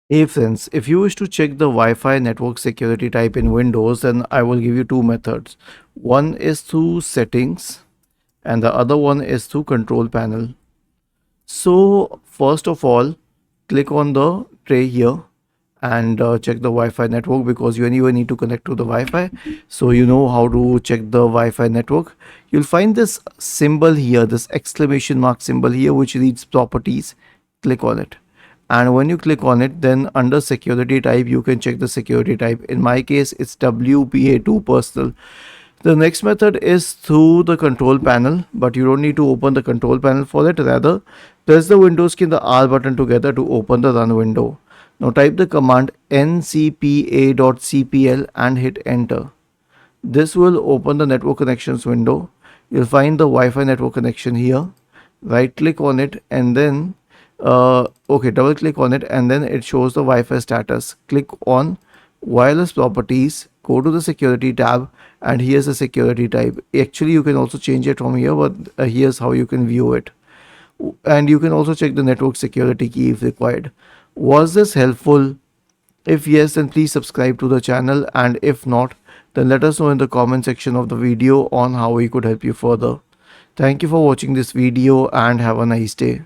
Hey friends, if you wish to check the Wi-Fi network security type in Windows, then I will give you two methods. One is through settings and the other one is through control panel. So first of all, click on the tray here and check the Wi-Fi network, because you anyway need to connect to the Wi-Fi. So you know how to check the Wi-Fi network. You'll find this symbol here, this exclamation mark symbol here, which reads properties. Click on it. And when you click on it, then under security type, you can check the security type. In my case, it's WPA2 personal. The next method is through the control panel, but you don't need to open the control panel for it. Rather, press the Windows key and the R button together to open the run window. Now type the command ncpa.cpl and hit enter. This will open the network connections window. You'll find the Wi-Fi network connection here. Right click on it and then double click on it, and then it shows the Wi-Fi status. Click on wireless properties, go to the security tab, and here's the security type. Actually, you can also change it from here, but here's how you can view it. And you can also check the network security key if required. Was this helpful? If yes, then please subscribe to the channel, and if not, then let us know in the comment section of the video on how we could help you further. Thank you for watching this video and have a nice day.